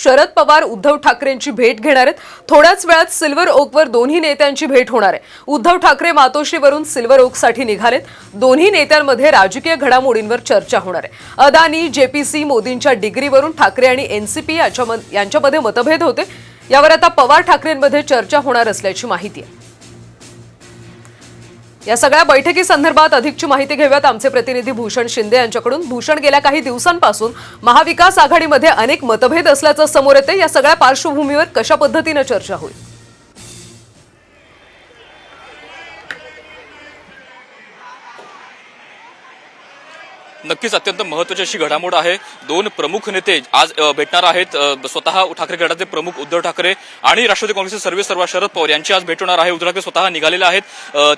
शरद पवार उद्धव ठाकरेंची भेट घेणार आहेत। थोड्याच वेळात सिल्वर ओकवर दोन्ही नेत्यांची भेट होणार आहे। उद्धव ठाकरे मातोश्रीवरून सिल्वर ओकसाठी निघालेत। दोन्ही नेत्यांमध्ये राजकीय घडामोडींवर चर्चा होणार आहे। अदानी, जेपीसी, मोदींच्या डिग्रीवरून ठाकरे आणि एनसीपी यांच्यामध्ये मतभेद होते। यावर आता पवार ठाकरेंमध्ये चर्चा होणार असल्याची माहिती आहे। या सगळ्या बैठकीसंदर्भात अधिकची माहिती घेऊयात आमचे प्रतिनिधी भूषण शिंदे यांच्याकडून। भूषण, गेल्या काही दिवसांपासून महाविकास आघाडीमध्ये अनेक मतभेद असल्याचं समोर येते। या सगळ्या पार्श्वभूमीवर कशा पद्धतीने चर्चा होईल? नक्कीच अत्यंत महत्त्वाची अशी घडामोड आहे। दोन प्रमुख नेते आज भेटणार आहेत। स्वतः ठाकरे गटाचे प्रमुख उद्धव ठाकरे आणि राष्ट्रवादी काँग्रेसचे सर्वेसर्वा शरद पवार यांची आज भेट होणार आहे। उद्धव ठाकरे स्वतः निघालेले आहेत।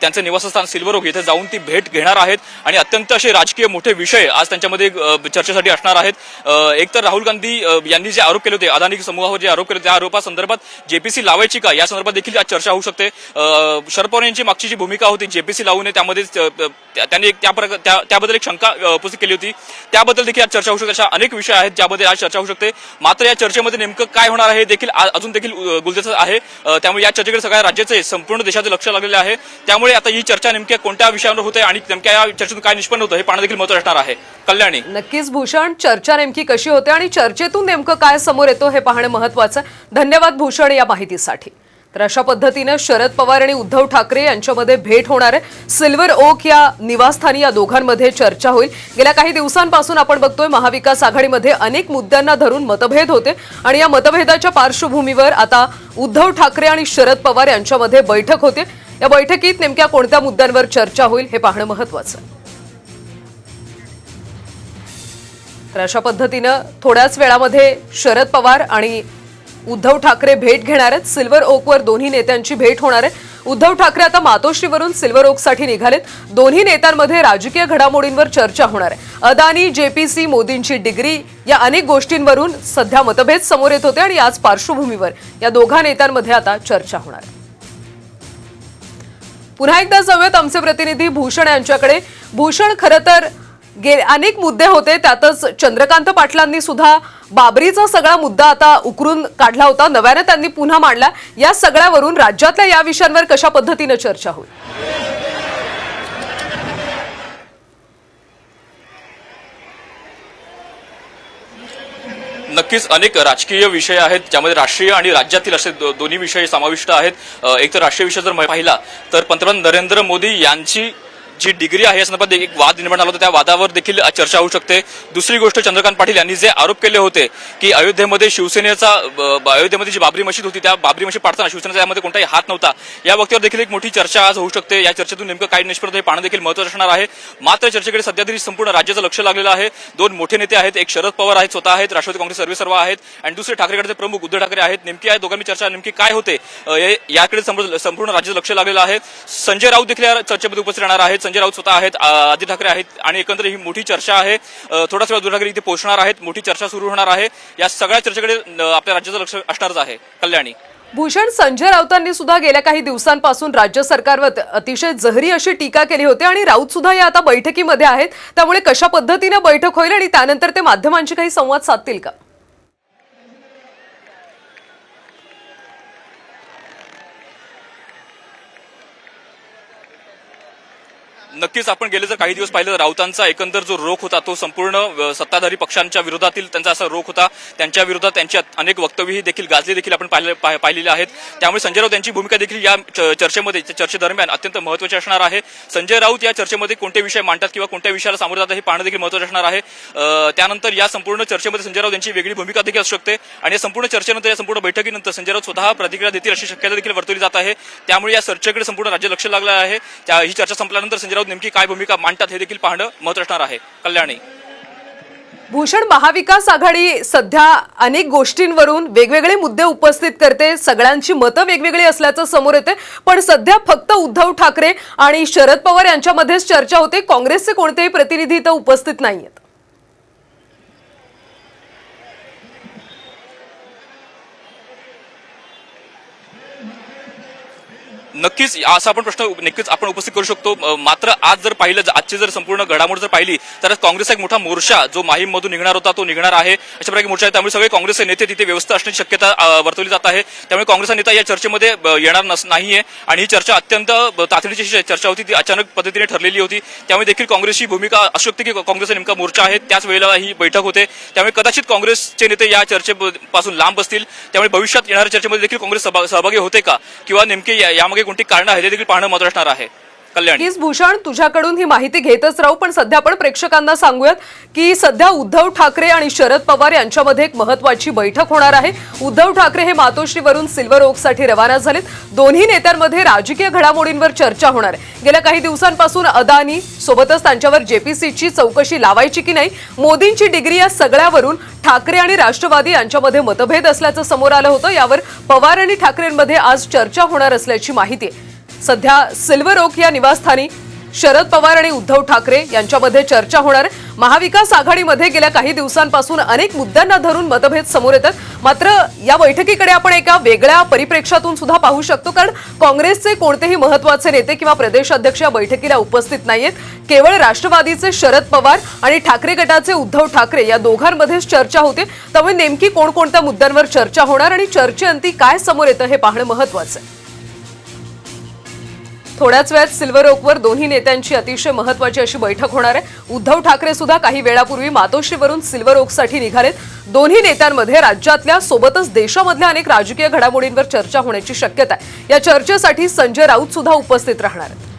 त्यांचे निवासस्थान सिल्वर ओक येथे जाऊन ती भेट घेणार आहेत आणि अत्यंत असे राजकीय मोठे विषय आज त्यांच्यामध्ये चर्चेसाठी असणार आहेत। एक तर राहुल गांधी यांनी जे आरोप केले होते, अदानी समूहावर जे आरोप केले त्या आरोपासंदर्भात जेपीसी लावायची का या संदर्भात देखील आज चर्चा होऊ शकते। शरद पवार यांची मागची जी भूमिका होती जेपीसी लावू नये, त्यामध्ये त्यांनी त्याबद्दल एक शंका केली होती, त्याबद्दल देखील आज चर्चा होऊ शकते। अशा अनेक विषय आहेत ज्यामध्ये आज चर्चा होऊ शकते। मात्र या चर्चेमध्ये नेमकं काय होणार आहे देखील अजून देखील गुलदस्त्यात आहे। त्यामुळे या चर्चेकडे सगळ्या राज्याचे संपूर्ण देशाचे लक्ष लागलेले आहे। त्यामुळे आता ही चर्चा नेमक्या कोणत्या विषयावर होते आणि नेमक्या या चर्चेतून काय निष्पन्न होतं हे पाहणं देखील महत्त्वाचं असणार आहे। कल्याणी, नक्कीच भूषण, चर्चा नेमकी कशी होते आणि चर्चेतून नेमकं काय समोर येतो हे पाहणं महत्त्वाचं आहे। धन्यवाद भूषण या माहितीसाठी। तर अशा पद्धतीने शरद पवार आणि उद्धव ठाकरे यांच्यामध्ये भेट होणार आहे। सिल्वर ओक या निवासस्थानी या दोघांमध्ये चर्चा होईल। गेल्या काही दिवसांपासून आपण बघतोय महाविकास आघाडीमध्ये अनेक मुद्द्यांना धरून मतभेद होते आणि या मतभेदाच्या पार्श्वभूमीवर आता उद्धव ठाकरे आणि शरद पवार यांच्यामध्ये बैठक होते। या बैठकीत नेमक्या कोणत्या मुद्द्यांवर चर्चा होईल हे पाहणं महत्त्वाचं आहे। तर अशा पद्धतीने थोड्याच वेळामध्ये शरद पवार आणि उद्धव ठाकरे भेट घेणार आहेत। सिल्वर ओकवर दोन्ही नेत्यांची भेट होणार आहे। उद्धव ठाकरे आता मातोश्रीवरून सिल्वर ओकसाठी निघालेत। दोन्ही नेत्यांमध्ये राजकीय घडामोडींवर चर्चा होणार आहे। अदानी, जेपीसी, मोदींची डिग्री या अनेक गोष्टींवरून सध्या मतभेद समोर येत होते आणि याच पार्श्वभूमीवर या दोघा नेत्यांमध्ये आता चर्चा होणार आहे। पुन्हा एकदा जाऊयात आमचे प्रतिनिधी भूषण यांच्याकडे। भूषण, खरं तर अनेक मुद्दे होते, त्यातच चंद्रकांत पाटलांनी सुद्धा बाबरीचा सगळा मुद्दा आता उकरून काढला होता, नव्याने त्यांनी पुन्हा मांडला। या सगळ्यावरून राज्यातल्या या विषयांवर कशा पद्धतीने चर्चा होईल? नक्कीच अनेक राजकीय विषय आहेत ज्यामध्ये राष्ट्रीय आणि राज्यातील असे दोन्ही विषय समाविष्ट आहेत। एक तर राष्ट्रीय विषय जर पाहिला तर पंतप्रधान नरेंद्र मोदी यांची जी डिग्री आहे या संदर्भात एक वाद निर्माण झाला होता, त्या वादावर देखील चर्चा होऊ शकते। दुसरी गोष्ट, चंद्रकांत पाटील यांनी जे आरोप केले होते की अयोध्येमध्ये अयोध्येमध्ये जी बाबरी मशीद होती त्या बाबरी मशीद पाडताना शिवसेनेचा यामध्ये कोणताही हात नव्हता, या बाबतीवर देखील एक मोठी चर्चा आज होऊ शकते। या चर्चेतून नेमकं काय निष्पन्न हे पाहणं देखील महत्त्वाचं असणार आहे। मात्र चर्चेकडे सध्या तरी संपूर्ण राज्याचं लक्ष लागलेलं आहे। दोन मोठे नेते आहेत, एक शरद पवार आहेत, स्वतः आहेत, राष्ट्रवादी काँग्रेस सर्वेसर्वा आहेत, आणि दुसरे ठाकरे गटाचे प्रमुख उद्धव ठाकरे आहेत। नेमकी या दोघांची चर्चा नेमकी काय होते याकडे संपूर्ण राज्याचं लक्ष लागलेलं आहे। संजय राऊत देखील या चर्चेमध्ये उपस्थित राहणार आहेत। संजय राऊत स्वतः आहेत, आदित्य ठाकरे आहेत आणि एकंदर ही मोठी चर्चा आहे। थोडाच वेळ उद्धव ठाकरे इथे पोहोचणार आहेत, मोठी चर्चा सुरू होणार आहे। या सगळ्या चर्चेकडे आपल्या राज्याचं लक्ष असणारच आहे। कल्याणी, भूषण, संजय राऊतांनी सुद्धा गेल्या काही दिवसांपासून राज्य सरकारवर अतिशय जहरी अशी टीका केली होती आणि राऊत सुद्धा या आता बैठकीमध्ये आहेत। त्यामुळे कशा पद्धतीने बैठक होईल आणि त्यानंतर ते माध्यमांशी काही संवाद साधतील का? नक्कीच आपण गेले जर काही दिवस पाहिलं तर राऊतांचा एकंदर जो रोख होता तो संपूर्ण सत्ताधारी पक्षांच्या विरोधातील त्यांचा असा रोख होता। त्यांच्या विरोधात त्यांची अनेक वक्तव्यही देखील गाजली देखील आपण पाहिलेली आहेत। त्यामुळे संजय राऊत यांची भूमिका देखील या चर्चेदरम्यान अत्यंत महत्त्वाची असणार आहे। संजय राऊत या चर्चेमध्ये कोणते विषय मांडतात किंवा कोणत्या विषयाला सामोरे जातात हे पाहणं देखील महत्त्वाचं असणार आहे। त्यानंतर या संपूर्ण चर्चेमध्ये संजय राऊत यांची वेगळी भूमिका देखील असू शकते आणि या संपूर्ण चर्चेनंतर, या संपूर्ण बैठकीनंतर संजय राऊत स्वतः प्रतिक्रिया देतील अशी शक्यता देखील वर्तवली जात आहे। त्यामुळे या चर्चेकडे संपूर्ण राज्य लक्ष लागलं आहे। ही चर्चा संपल्यानंतर संजय राऊत नेमकी काय भूमिका मांडतात हे देखील पाहणं महत्त्वाचं असणार आहे। कल्याणी, भूषण, महाविकास आघाडी सध्या अनेक गोष्टींवरून वेगवेगळे मुद्दे उपस्थित करते, सगळ्यांची मतं वेगवेगळी असल्याचं समोर येते, पण सध्या फक्त उद्धव ठाकरे आणि शरद पवार यांच्यामध्येच चर्चा होते। काँग्रेसचे कोणतेही प्रतिनिधी इथं उपस्थित नाहीयेत। नक्कीच असा आपण प्रश्न नक्कीच आपण उपस्थित करू शकतो. मात्र आज जर पाहिलं, आजची जर संपूर्ण घडामोड जर पाहिली तर काँग्रेसचा एक मोठा मोर्चा जो माहीममधून निघणार होता तो निघणार आहे. अशा प्रकारे मोर्चा आहे, त्यामुळे सगळे काँग्रेसचे नेते तिथे व्यवस्था असण्याची शक्यता वर्तवली जात आहे. त्यामुळे काँग्रेसचा नेता या चर्चेमध्ये येणार नाहीये आणि ही चर्चा अत्यंत तातडीची चर्चा होती, ती अचानक पद्धतीने ठरलेली होती. त्यामुळे देखील काँग्रेसची भूमिका असू शकते की काँग्रेसचा नेमका मोर्चा आहे त्याच वेळेला ही बैठक होते. त्यामुळे कदाचित काँग्रेसचे नेते या चर्चेपासून लांब बसतील. त्यामुळे भविष्यात येणाऱ्या चर्चेमध्ये देखील काँग्रेस सहभागी होते का किंवा नेमके यामागे कोणती कारणं आहेत हे देखील पाहणं महत्त्वाचं असणार आहे. कल्याण, नक्कीच भूषण, तुझ्याकडून ही माहिती घेतच राहू, पण सध्या आपण प्रेक्षकांना सांगूयात की सध्या उद्धव ठाकरे आणि शरद पवार यांच्यामध्ये एक महत्त्वाची बैठक होणार आहे. उद्धव ठाकरे हे मातोश्रीवरून सिल्वर ओकसाठी रवाना झालेत. दोन्ही नेत्यांमध्ये राजकीय घडामोडींवर चर्चा होणार आहे. गेल्या काही दिवसांपासून अदानी सोबतच त्यांच्यावर जेपीसीची चौकशी लावायची की नाही, मोदींची डिग्री या सगळ्यावरून ठाकरे आणि राष्ट्रवादी यांच्यामध्ये मतभेद असल्याचं समोर आलं होतं. यावर पवार आणि ठाकरेंमध्ये आज चर्चा होणार असल्याची माहिती आहे. सध्या सिल्वर ओक या निवासस्थानी शरद पवार आणि उद्धव ठाकरे यांच्यामध्ये चर्चा होणार आहे. महाविकास आघाडीमध्ये गेल्या काही दिवसांपासून अनेक मुद्द्यांना धरून मतभेद समोर येतात. मात्र या बैठकीकडे आपण एका वेगळ्या परिप्रेक्षातून सुद्धा पाहू शकतो, कारण काँग्रेसचे कोणतेही महत्त्वाचे नेते किंवा प्रदेशाध्यक्ष या बैठकीला उपस्थित नाहीयेत. केवळ राष्ट्रवादीचे शरद पवार आणि ठाकरे गटाचे उद्धव ठाकरे या दोघांमध्येच चर्चा होते. त्यामुळे नेमकी कोणकोणत्या मुद्द्यांवर चर्चा होणार आणि चर्चेअंती काय समोर येतं हे पाहणं महत्त्वाचं आहे. थोड्याच वेळात सिल्वर ओकवर दोन्ही नेत्यांची अतिशय महत्त्वाची अशी बैठक होणार आहे. उद्धव ठाकरे सुद्धा काही वेळापूर्वी मातोश्रीवरून सिल्वर ओकसाठी निघालेत. दोन्ही नेत्यांमध्ये राज्यातल्या सोबतच देशामधल्या अनेक राजकीय घडामोडींवर चर्चा होण्याची शक्यता आहे. या चर्चेसाठी संजय राऊत सुद्धा उपस्थित राहणार आहेत.